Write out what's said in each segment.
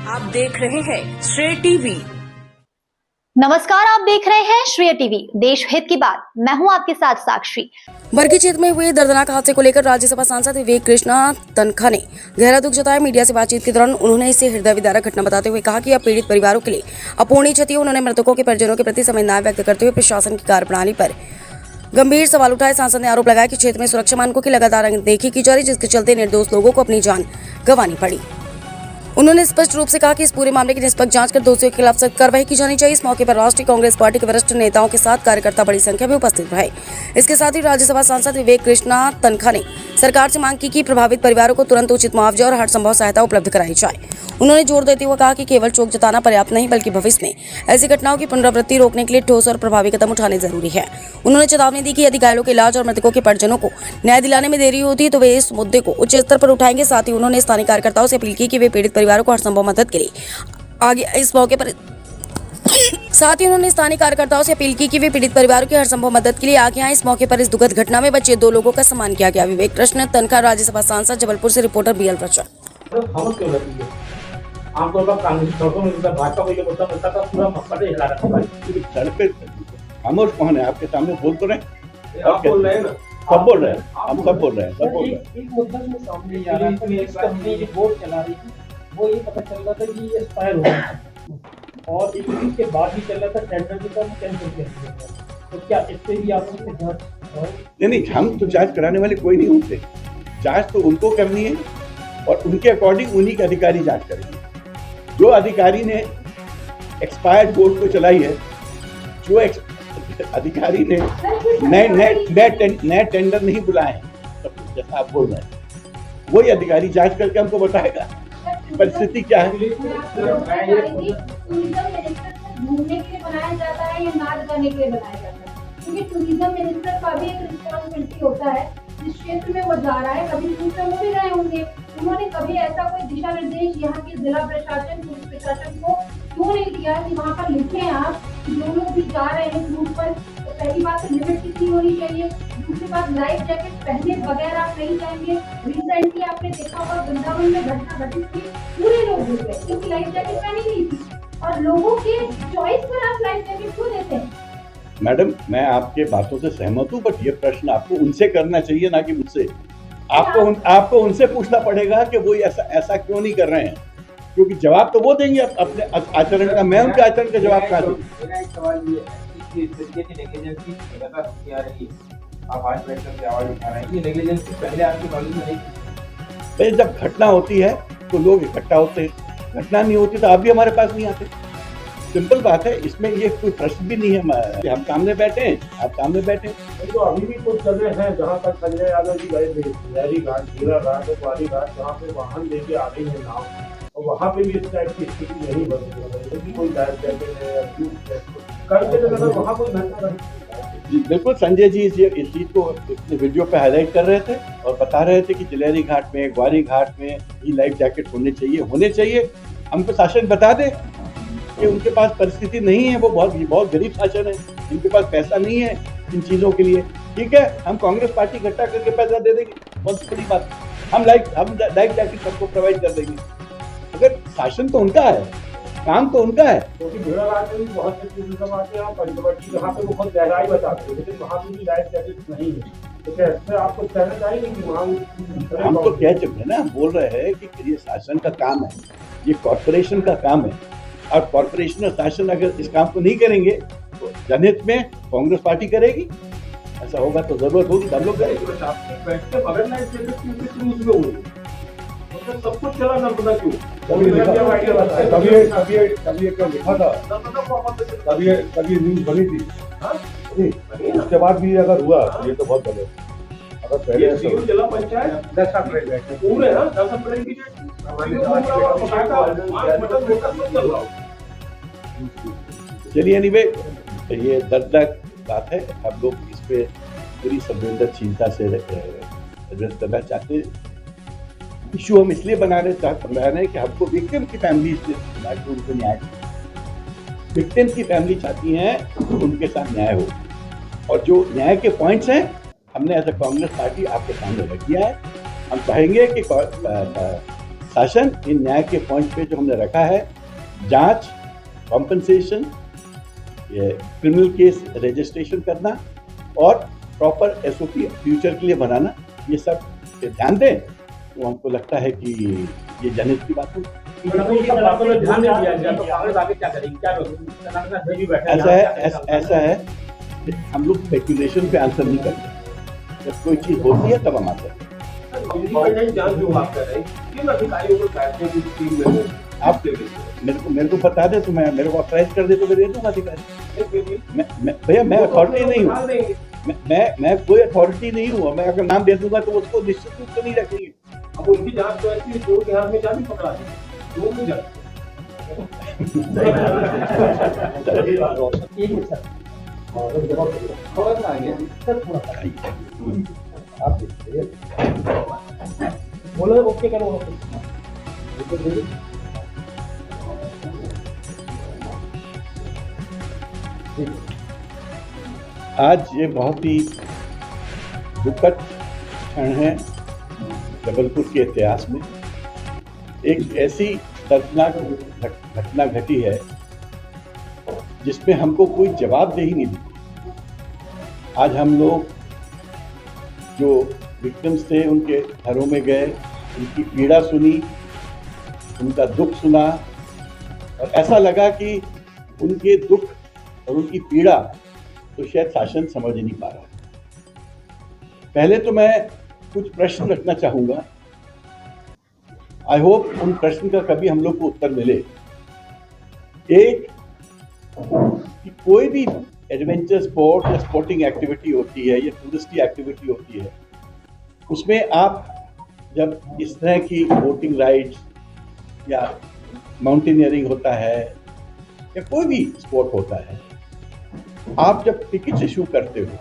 आप देख रहे हैं श्रेय टीवी। नमस्कार, आप देख रहे हैं श्रेय टीवी, देश हित की बात। मैं हूं आपके साथ साक्षी। बरगी क्षेत्र में हुए दर्दनाक हादसे को लेकर राज्यसभा सांसद विवेक कृष्णा तनखा ने गहरा दुख जताया। मीडिया से बातचीत के दौरान उन्होंने इसे हृदय विदारक घटना बताते हुए कहा कि अब पीड़ित परिवारों के लिए अपूरणीय क्षति है। उन्होंने मृतकों के परिजनों के प्रति संवेदना व्यक्त करते हुए प्रशासन की कार्यप्रणाली पर गंभीर सवाल उठाए। सांसद ने आरोप लगाया कि क्षेत्र में सुरक्षा मानकों की लगातार अनदेखी की जा रही, जिसके चलते निर्दोष लोगों को अपनी जान गंवानी पड़ी। उन्होंने स्पष्ट रूप से कहा कि इस पूरे मामले की निष्पक्ष जांच कर दोषियों के खिलाफ सख्त कार्रवाई की जानी चाहिए। इस मौके पर राष्ट्रीय कांग्रेस पार्टी के वरिष्ठ नेताओं के साथ कार्यकर्ता बड़ी संख्या में उपस्थित रहे। इसके साथ ही राज्यसभा सांसद विवेक कृष्णा तनखा ने सरकार से मांग की कि प्रभावित परिवारों को तुरंत उचित मुआवजा और हर संभव सहायता उपलब्ध कराई जाए। उन्होंने जोर देते हुए कहा कि केवल शोक जताना पर्याप्त नहीं, बल्कि भविष्य में ऐसी घटनाओं की पुनरावृत्ति रोकने के लिए ठोस और प्रभावी कदम उठाने जरूरी है। उन्होंने चेतावनी दी कि यदि घायलों के इलाज और मृतकों के परिजनों को न्याय दिलाने में देरी होती है तो वे इस मुद्दे को उच्च स्तर पर उठाएंगे। साथ ही उन्होंने स्थानीय कार्यकर्ताओं से अपील की कि वे पीड़ित परिवारों को हर संभव मदद के लिए आगे इस मौके पर आए। इस मौके पर इस दुखद घटना में बचे 2 लोगों का सम्मान किया गया। विवेक कृष्ण तनखा, राज्यसभा सांसद, जबलपुर से रिपोर्टर BL प्रचंड। आमतौर पर कांग्रेस सड़कों में भाजपा को ये मुद्दा मिलता था, पूरा मक्का हिला रखा है। सड़क पे खामोश कौन है? आपके सामने बोल तो रहे, आप बोल रहे हैं ना, सब बोल रहे हैं, हम सब बोल रहे हैं। एक मुद्दा जो सामने आ रहा है, इस कंपनी ये बोर्ड चला रही थी, वो ये पता चल रहा था कि ये एक्सपायर हो रहा है और इसके बाद भी चल रहा था टेंडर जो था कैंसिल कर दिया गया। तो क्या इस पे भी आप लोग जांच? नहीं, हम तो जांच कराने वाले कोई नहीं होते। जांच तो उनको करनी है और उनके अकॉर्डिंग उन्हीं के अधिकारी जांच करेंगे। जो अधिकारी ने एक्सपायर्ड बोर्ड को चलाई है, जो अधिकारी ने नए टेंडर नहीं बुलाए हैं, जैसा आप बोल रहे हैं, वही अधिकारी जांच करके हमको बताएगा परिस्थिति क्या है। घूमने के लिए बनाया जाता है या नाच गाने के लिए बनाया जाता है? क्योंकि टूरिज्म मिनिस्टर का भी एक रिस्पॉन्सिबिलिटी होता है। जिस क्षेत्र में वो जा रहा है, कभी टूर में वो भी रहे होंगे, उन्होंने कभी ऐसा कोई दिशा निर्देश यहाँ के जिला प्रशासन, पुलिस प्रशासन को क्यों नहीं दिया कि वहाँ पर लिखे आप जो लोग भी जा रहे हैं टूर पर, तो पहली बात तो लिमिट कितनी होनी चाहिए, दूसरी बात लाइफ जैकेट पहने बगैर आप नहीं जाएंगे। रिसेंटली आपने देखा होगा वृंदावन में घटना घटी थी, पूरे लोग डूब गए क्योंकि लाइफ जैकेट पहनी नहीं थी। और लोगों के चॉइस पर आप लाइफ जैकेट क्यों देते हैं? मैडम, मैं आपके बातों से सहमत हूँ, बट ये प्रश्न आपको उनसे करना चाहिए, ना कि मुझसे। आपको उनसे पूछना पड़ेगा कि वो ऐसा क्यों नहीं कर रहे हैं, क्योंकि जवाब तो वो देंगे अपने आचरण का। मैं उनके आचरण का जवाब क्या दूं? मेरा एक सवाल ये है कि इस तरीके की नेग्लिजेंसी लगातार होती आ रही है, आप आज बैठ करके आवाज उठा रहे हैं, ये नेग्लिजेंसी पहले आपके नॉलेज में नहीं थी? जब घटना होती है तो लोग इकट्ठा होते हैं, घटना नहीं होती तो आप भी हमारे पास नहीं आते। सिंपल बात है, इसमें ये कोई प्रश्न भी नहीं है कि हम सामने बैठे हैं, आप सामने बैठे। तो अभी भी कुछ जगह है जहाँ पर संजय यादव जी गए थे, लहरी घाट, जीरा घाट, ग्वारी घाट, जहाँ पे वाहन लेके आ रही है नाव, और वहाँ पे भी इस टाइप की स्थिति नहीं बन रही है। कोई लाइफ जैकेट है या करके अगर वहाँ कोई घटना जी बिल्कुल, संजय जी इस चीज को वीडियो पे हाईलाइट कर रहे थे और बता रहे थे कि जिलेरी घाट में, ग्वारी घाट में ये लाइफ जैकेट होने चाहिए। हमको शासन बता दे कि उनके पास परिस्थिति नहीं है, वो बहुत गरीब शासन है, इनके पास पैसा नहीं है इन चीजों के लिए। ठीक है, हम कांग्रेस पार्टी इकट्ठा करके पैसा दे देंगे, बहुत बड़ी बात। हम लाइफ जैकेट सबको प्रोवाइड कर देंगे। अगर शासन तो उनका है, काम तो उनका है। क्योंकि भेड़ाघाट में भी बहुत से टूरिज्म आते हैं, पंचवटी जहाँ पे वो बहुत गहराई बताते हैं, लेकिन वहाँ पे भी लाइफ जैकेट नहीं है। तो कैसे आपको कहना चाहिए कि वहाँ हम तो कह चुके हैं ना, हम बोल रहे हैं कि ये शासन का काम है, ये कॉर्पोरेशन का काम है, और कॉर्पोरेशन और शासन अगर इस काम को नहीं करेंगे तो जनहित में कांग्रेस पार्टी करेगी। ऐसा होगा तो जरूरत होगी, हम लोग करेंगे। बैठते बगल लाइफ जैकेट क्योंकि हुई सब कुछ चला ना, पता क्यों? कभी न्यूज बनी थी, उसके बाद भी अगर हुआ ये तो बहुत गलत। अगर पहले जिला पंचायत 10 अप्रैल पूरे 10 अप्रैल की चलिए, एनीवे ये दर्दनाक बात है। हम लोग इस पे पूरी संवेदनशीलता से एड्रेस करना चाहते हैं। इशू हम इसलिए बना रहे हैं कि हमको विक्टिम की फैमिली उनको न्याय, विक्टिम की फैमिली चाहती है तो उनके साथ न्याय हो, और जो न्याय के पॉइंट्स हैं हमने एज ए कांग्रेस पार्टी आपके सामने रख दिया है। हम चाहेंगे कि शासन इन न्याय के पॉइंट पे जो हमने रखा है, जांच, कॉम्पनसेशन, क्रिमिनल केस रजिस्ट्रेशन करना और प्रॉपर एसओपी फ्यूचर के लिए बनाना, ये सब पे ध्यान दें तो हमको लगता है कि ये जनहित की बात होगी। ऐसा है कि हम लोग स्पेकुलेशन पे आंसर नहीं करते। जब कोई चीज होती है तब हम आते हैं। आप मेरे को बता दे तो मैं मेरे को ऑथराइज कर दे तो मैं दे दूंगा अधिकारी। भैया मैं अथॉरिटी नहीं हूँ, मैं कोई अथॉरिटी नहीं हूँ। मैं अगर नाम दे दूंगा तो उसको निश्चित रूप से नहीं रखेंगे। अब उनकी जांच तो ऐसी है, चोर के हाथ में चाबी पकड़ा दी, चोर नहीं जाते। बोलो ओके करो। आज ये बहुत ही दुखद क्षण है जबलपुर के इतिहास में। एक ऐसी दर्दनाक घटना घटी है जिसमें हमको कोई जवाबदेही नहीं दी। आज हम लोग जो विक्टिम्स थे उनके घरों में गए, उनकी पीड़ा सुनी, उनका दुख सुना और ऐसा लगा कि उनके दुख और उनकी पीड़ा तो शायद शासन समझ ही नहीं पा रहा है। पहले तो मैं कुछ प्रश्न रखना चाहूँगा। आई होप उन प्रश्न का कभी हम लोग को उत्तर मिले। एक, कि कोई भी एडवेंचर स्पोर्ट या स्पोर्टिंग एक्टिविटी होती है या टूरिस्टी एक्टिविटी होती है, उसमें आप जब इस तरह की बोटिंग राइड्स या माउंटेनियरिंग होता है या कोई भी स्पोर्ट होता है, आप जब टिकट इशू करते हो,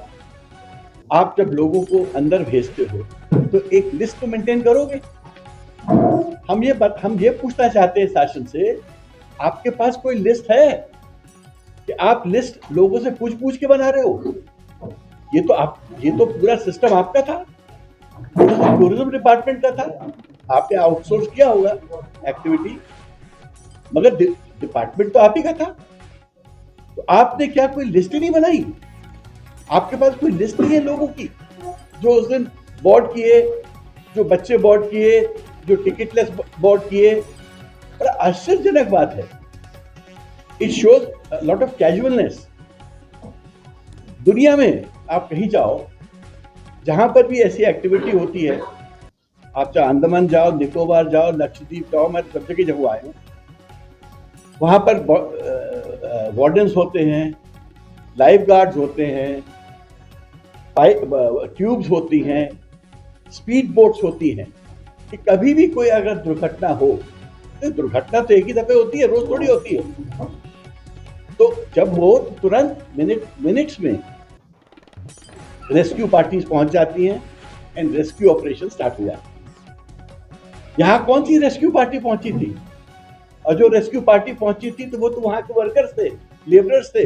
आप जब लोगों को अंदर भेजते हो तो एक लिस्ट तो मेंटेन करोगे। हम ये पूछना चाहते हैं शासन से, आपके पास कोई लिस्ट है कि आप लिस्ट लोगों से पूछ के बना रहे हो? ये तो पूरा सिस्टम आपका था, टूरिज्म डिपार्टमेंट का था। आपने आउटसोर्स किया होगा एक्टिविटी, मगर डिपार्टमेंट तो आप ही का था। तो आपने क्या कोई लिस्ट ही नहीं बनाई? आपके पास कोई लिस्ट नहीं है लोगों की जो उस दिन बोर्ड किए, जो बच्चे बोर्ड किए, जो टिकटलेस बोर्ड किए? बड़ा आश्चर्यजनक बात है। It shows lot of casualness. दुनिया में आप कहीं जाओ, जहां पर भी ऐसी एक्टिविटी होती है, आप चाहे अंडमान जाओ, निकोबार जाओ, लक्षद्वीप जाओ, मैं सब जगह जब आया हूँ, वहां पर वार्डन्स होते हैं, लाइफ गार्ड्स होते हैं, ट्यूब्स होती हैं, स्पीड बोट्स होती हैं कि कभी भी कोई अगर दुर्घटना हो, तो दुर्घटना तो एक ही दफे होती है, रोज थोड़ी होती है। तो जब हो तो तुरंत मिनट्स में रेस्क्यू पार्टीज पहुंच जाती हैं एंड रेस्क्यू ऑपरेशन स्टार्ट हो जाते हैं। यहाँ कौन सी रेस्क्यू पार्टी पहुंची थी? और जो रेस्क्यू पार्टी पहुंची थी तो वो तो वहां के वर्कर्स थे, लेबरर्स थे।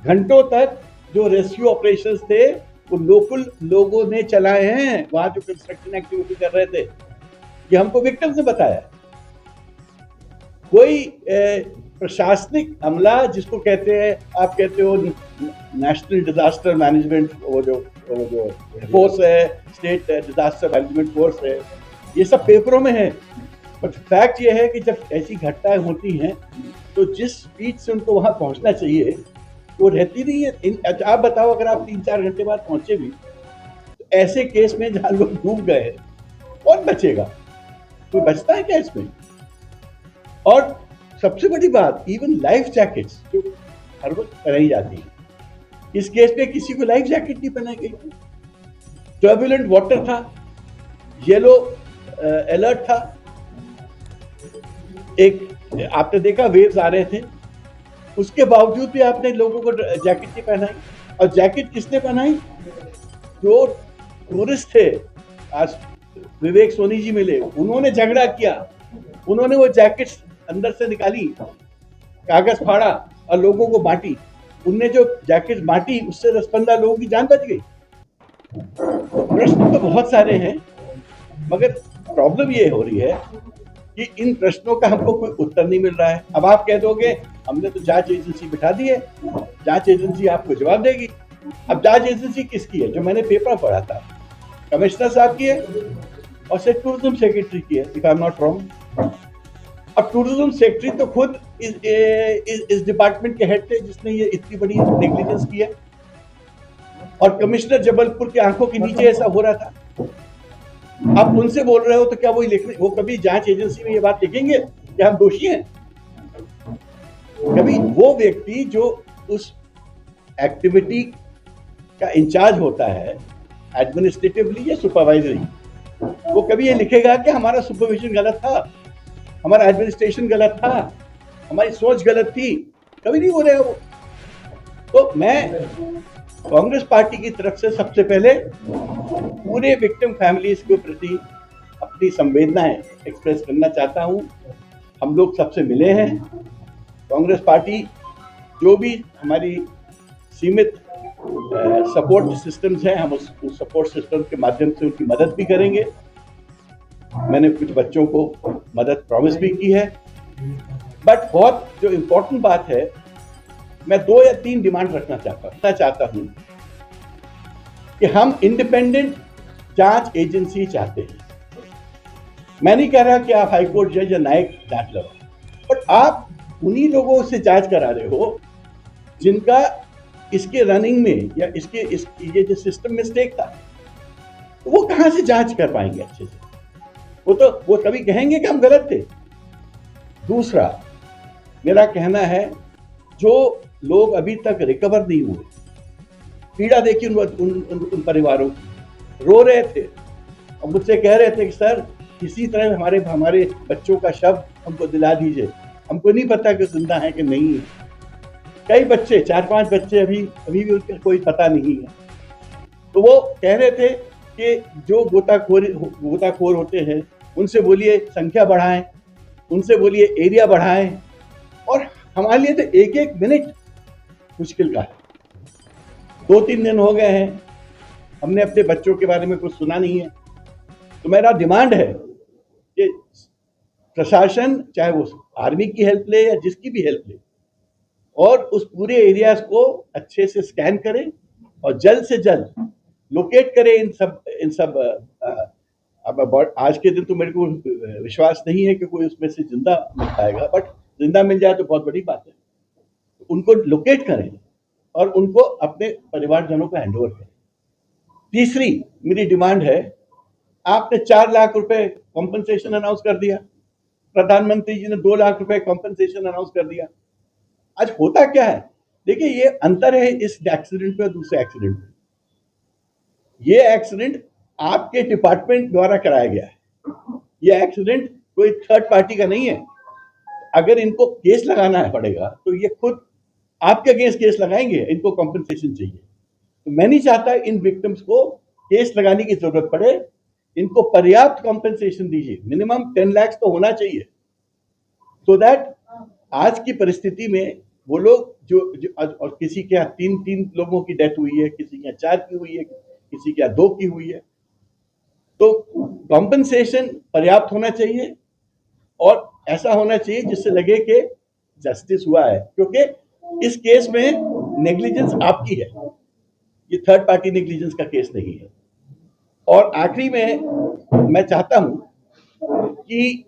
घंटों तक जो रेस्क्यू ऑपरेशंस थे वो लोकल लोगों ने चलाए हैं, वहां जो कंस्ट्रक्शन एक्टिविटी कर रहे थे। ये हमको विक्टिम्स ने बताया। कोई प्रशासनिक अमला, जिसको कहते हैं, आप कहते हो नेशनल डिजास्टर मैनेजमेंट, वो जो फोर्स है, स्टेट डिजास्टर मैनेजमेंट फोर्स है, ये सब पेपरों में है। बट फैक्ट ये है कि जब ऐसी घटनाएं होती हैं तो जिस स्पीड से उनको वहां पहुंचना चाहिए वो रहती नहीं है। आप बताओ, अगर आप 3-4 घंटे बाद पहुंचे भी, तो ऐसे केस में जहां लोग डूब गए, कौन बचेगा? कोई बचता है क्या इसमें? और सबसे बड़ी बात, इवन लाइफ जैकेट्स जो हर वक्त पहनाई जाती है, इस केस में किसी को लाइफ जैकेट नहीं पहनाई गई। टर्बुलेंट वाटर था, येलो अलर्ट था, एक आपने देखा वेव्स आ रहे थे, उसके बावजूद भी आपने लोगों को जैकेट नहीं पहनाई। और जैकेट किसने पहनाई? जो टूरिस्ट थे। आज विवेक सोनी जी मिले, उन्होंने झगड़ा किया, उन्होंने वो जैकेट्स अंदर से निकाली, कागज फाड़ा और लोगों को बांटी। उनने जो जैकेट बांटी, उससे 10-15 लोगों की जान बच गई। तो प्रश्न तो बहुत सारे हैं, मगर प्रॉब्लम ये हो रही है कि इन प्रश्नों का हमको कोई उत्तर नहीं मिल रहा है। अब आप कह दोगे हमने तो जांच एजेंसी बिठा दी है, जांच एजेंसी आपको जवाब देगी। अब जांच एजेंसी किसकी है? जो मैंने पेपर पढ़ा था, कमिश्नर साहब की है और टूरिज्म सेक्रेटरी की है, if I am not wrong. अब टूरिज्म सेक्रेटरी तो खुद इस डिपार्टमेंट के हेड थे जिसने ये इतनी बड़ी नेग्लिजेंस की है, और कमिश्नर जबलपुर की आंखों के नीचे ऐसा हो रहा था। आप उनसे बोल रहे हो तो क्या वो कभी जांच एजेंसी में ये बात लिखेंगे कि हम दोषी हैं? कभी वो व्यक्ति जो उस एक्टिविटी का इंचार्ज होता है एडमिनिस्ट्रेटिवली या सुपरवाइजरी, वो कभी ये लिखेगा कि हमारा सुपरविजन गलत था, हमारा एडमिनिस्ट्रेशन गलत था, हमारी सोच गलत थी? कभी नहीं बोलेगा वो। तो मैं कांग्रेस पार्टी की तरफ से सबसे पहले पूरे विक्टिम फैमिलीज के प्रति अपनी संवेदनाएं एक्सप्रेस करना चाहता हूं। हम लोग सबसे मिले हैं। कांग्रेस पार्टी जो भी हमारी सीमित सपोर्ट सिस्टम्स हैं, हम उस सपोर्ट सिस्टम के माध्यम से उनकी मदद भी करेंगे। मैंने कुछ बच्चों को मदद प्रॉमिस भी की है। बट बहुत जो इम्पोर्टेंट बात है, मैं 2 या 3 डिमांड रखना चाहता हूं कि हम इंडिपेंडेंट जांच एजेंसी चाहते हैं। मैं नहीं कह रहा कि आप हाईकोर्ट जज या न्यायिक जांच लगाओ, बट आप उन्हीं लोगों से जांच करा रहे हो जिनका इसके रनिंग में या ये जो सिस्टम मिस्टेक था, तो वो कहां से जांच कर पाएंगे अच्छे से? वो कभी कहेंगे कि हम गलत थे। दूसरा मेरा कहना है, जो लोग अभी तक रिकवर नहीं हुए, पीड़ा देखी उन परिवारों की, रो रहे थे और मुझसे कह रहे थे कि सर किसी तरह हमारे बच्चों का शव हमको दिला दीजिए, हमको नहीं पता कि जिंदा है कि नहीं है। कई बच्चे, 4-5 बच्चे अभी भी उनका कोई पता नहीं है। तो वो कह रहे थे कि जो गोताखोर होते हैं उनसे बोलिए संख्या बढ़ाएं, उनसे बोलिए एरिया बढ़ाएं, और हमारे लिए तो 1-1 मिनट मुश्किल का है। 2-3 दिन हो गए हैं, हमने अपने बच्चों के बारे में कुछ सुना नहीं है। तो मेरा डिमांड है कि प्रशासन, चाहे वो आर्मी की हेल्प ले या जिसकी भी हेल्प ले, और उस पूरे एरियाज को अच्छे से स्कैन करे और जल्द से जल्द लोकेट करे इन सब अब आज के दिन तो मेरे को विश्वास नहीं है कि कोई उसमें से जिंदा मिल पाएगा, बट जिंदा मिल जाए तो बहुत बड़ी बात है। उनको लोकेट करें और उनको अपने परिवारजनों को हैंडओवर करें। तीसरी मेरी डिमांड है, आपने 4 लाख रुपए कॉम्पनसेशन अनाउंस कर दिया, प्रधानमंत्री जी ने 2 लाख रुपए कॉम्पनसेशन अनाउंस कर दिया। आज होता क्या है, देखिए ये अंतर है इस एक्सीडेंट में और दूसरे एक्सीडेंट में। ये एक्सीडेंट आपके डिपार्टमेंट द्वारा कराया गया है, ये एक्सीडेंट कोई थर्ड पार्टी का नहीं है। अगर इनको केस लगाना पड़ेगा तो ये खुद आपके अगेंस्ट केस लगाएंगे, इनको कॉम्पनसेशन चाहिए। तो मैं नहीं चाहता इन विक्टिम्स को केस लगाने की जरूरत पड़े, इनको पर्याप्त कॉम्पनसेशन दीजिए। मिनिमम 10 लाख तो होना चाहिए, सो दैट आज की परिस्थिति में वो लोग जो और किसी के यहाँ 3 लोगों की डेथ हुई है, किसी के यहाँ 4 की हुई है, किसी के यहाँ 2 की हुई है, तो कॉम्पनसेशन पर्याप्त होना चाहिए और ऐसा होना चाहिए जिससे लगे कि जस्टिस हुआ है, क्योंकि इस केस में नेग्लिजेंस आपकी है, ये थर्ड पार्टी नेग्लिजेंस का केस नहीं है। और आखिरी में मैं चाहता हूं कि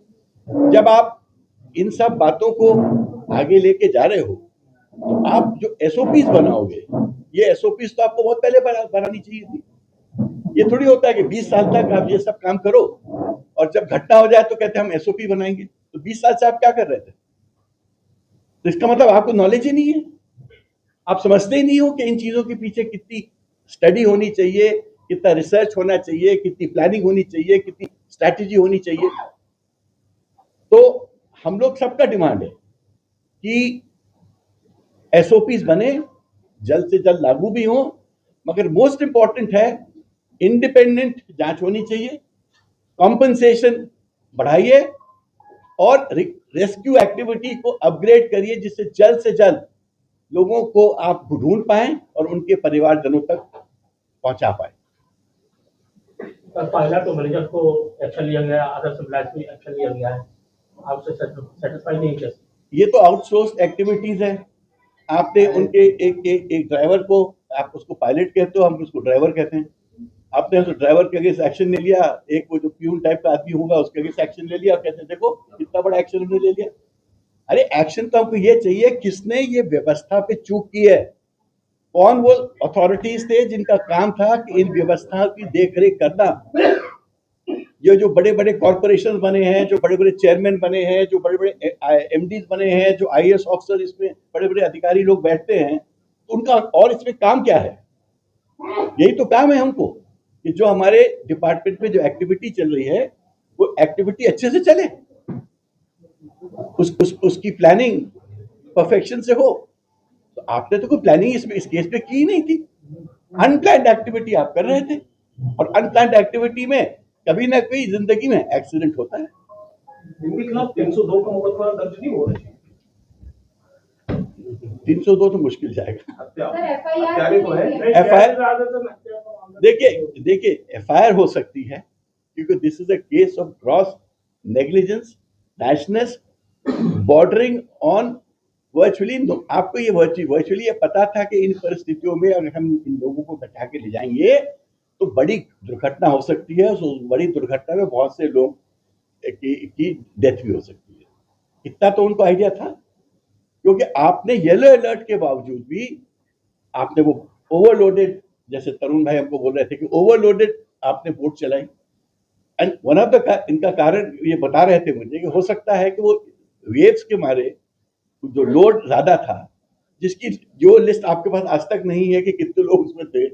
जब आप इन सब बातों को आगे लेके जा रहे हो तो आप जो एसओपीज बनाओगे, ये एसओपीज तो आपको बहुत पहले बनानी चाहिए थी। ये थोड़ी होता है कि 20 साल तक आप ये सब काम करो और जब घटना हो जाए तो कहते हैं हम एसओपी बनाएंगे। तो 20 साल से आप क्या कर रहे थे? तो इसका मतलब आपको नॉलेज ही नहीं है, आप समझते ही नहीं हो कि इन चीजों के पीछे कितनी स्टडी होनी चाहिए, कितना रिसर्च होना चाहिए, कितनी प्लानिंग होनी चाहिए, कितनी स्ट्रैटेजी होनी चाहिए। तो हम लोग सबका डिमांड है कि एसओपीज बने, जल्द से जल्द लागू भी हो, मगर मोस्ट इंपॉर्टेंट है इंडिपेंडेंट जांच होनी चाहिए, कॉम्पनसेशन बढ़ाइए और रेस्क्यू एक्टिविटी को अपग्रेड करिए, जिससे जल्द से जल्द लोगों को आप ढूंढ पाएं और उनके परिवारजनों तक पहुंचा पाएं। सर पहला तो मैनेजर को एक्शन लिया गया, अदर सप्लायर्स पे एक्शन लिया गया है, आपसे सेटिस्फाई नहीं किया? ये तो आउटसोर्स एक्टिविटीज है। आपने उनके एक ड्राइवर को, आप उसको पायलट कहते हो, हम उसको ड्राइवर कहते हैं। आपने उस ड्राइवर के अगेंस्ट एक्शन ले लिया, एक वो जो प्यून टाइप का आदमी होगा उसके अगेंस्ट एक्शन ले लिया, कहते हैं देखो कितना बड़ा एक्शन हमने ले लिया। अरे एक्शन तो हमको ये चाहिए, किसने ये व्यवस्था पे चूक की है, कौन वो अथॉरिटीज थे जिनका काम था कि इन व्यवस्था की देखरेख करना। ये जो बड़े बड़े कॉर्पोरेशन बने हैं, जो बड़े बड़े चेयरमैन बने हैं, जो बड़े बड़े एमडीज बने हैं, जो आईएएस ऑफिसर, इसमें बड़े बड़े अधिकारी लोग बैठते हैं, तो उनका और इसमें काम क्या है? यही तो काम है हमको कि जो हमारे डिपार्टमेंट में जो एक्टिविटी चल रही है वो एक्टिविटी अच्छे से चले, उसकी प्लानिंग परफेक्शन से हो। तो आपने तो कोई प्लानिंग इस केस पे की ही नहीं थी। अनप्लान्ड एक्टिविटी आप कर रहे थे, और अनप्लान्ड एक्टिविटी में कभी ना कभी जिंदगी में एक्सीडेंट होता है। इनके खिलाफ 302 का मुकदमा दर्ज नहीं हो रहा है। 302 तो मुश्किल जाएगा। सर एफआईआर तो है। एफआईआर देखिए एफआईआर हो सकती है, क्योंकि this is a case of gross negligence, rashness, bordering on virtually. आपको ये वर्चुअली ये पता था कि इन परिस्थितियों में अगर हम इन लोगों को बैठा के ले जाएंगे तो बड़ी दुर्घटना हो सकती है। उस बड़ी दुर्घटना में बहुत से लोग की डेथ भी हो सकती है। इतना तो उनको आइडिया था, क्योंकि आपने येलो अलर्ट के बावजूद भी आपने वो ओवरलोडेड, जैसे तरुण भाई हमको बोल रहे थे कि ओवरलोडेड आपने बोट चलाई। एंड वन ऑफ द इनका कारण ये बता रहे थे मुझे कि हो सकता है कि वो वेव्स के मारे जो लोड ज्यादा था, जिसकी जो लिस्ट आपके पास आज तक नहीं है कि कितने लोग उसमें थे,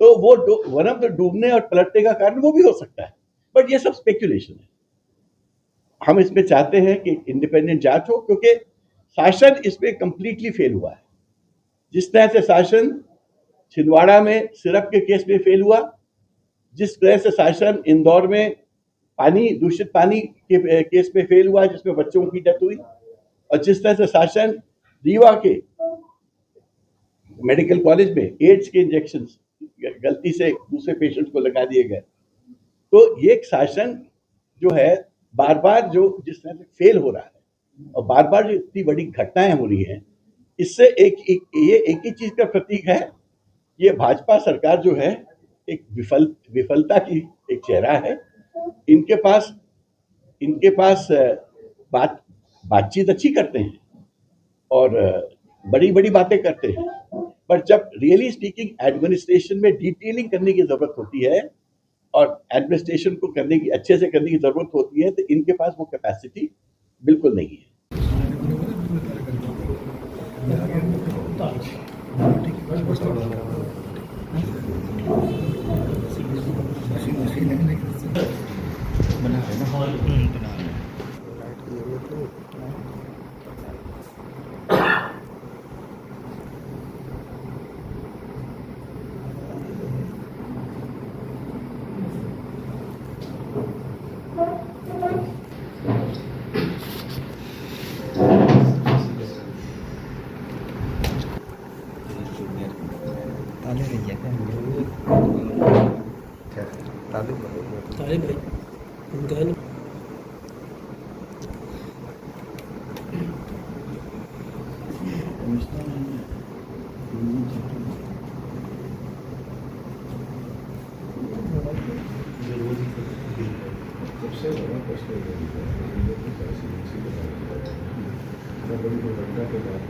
तो वो वन ऑफ द डूबने और पलटने का कारण वो भी हो सकता है। बट ये सब स्पेक्यूलेशन है। हम इसमें चाहते हैं कि इंडिपेंडेंट जांच हो, क्योंकि शासन इसमें कंप्लीटली फेल हुआ है। जिस तरह से शासन छिंदवाड़ा में सिरप के केस में फेल हुआ, जिस तरह से शासन इंदौर में दूषित पानी के केस में फेल हुआ जिसमें बच्चों की डेथ हुई, और जिस तरह से शासन रीवा के मेडिकल कॉलेज में एड्स के इंजेक्शन गलती से दूसरे पेशेंट को लगा दिए गए, तो ये शासन जो है बार बार जो जिस तरह से फेल हो रहा है और बार बार जो इतनी बड़ी घटनाएं हो रही हैं, इससे एक ही चीज का प्रतीक है। ये भाजपा सरकार जो है एक विफलता की एक चेहरा है। इनके पास बातचीत अच्छी करते हैं और बड़ी बड़ी बातें करते हैं, पर जब रियली स्पीकिंग एडमिनिस्ट्रेशन में डिटेलिंग करने की जरूरत होती है और एडमिनिस्ट्रेशन को अच्छे से करने की जरूरत होती है, तो इनके पास वो कैपेसिटी बिल्कुल नहीं है। सबसे बड़ा प्रश्न बड़ी दुर्घटना के बाद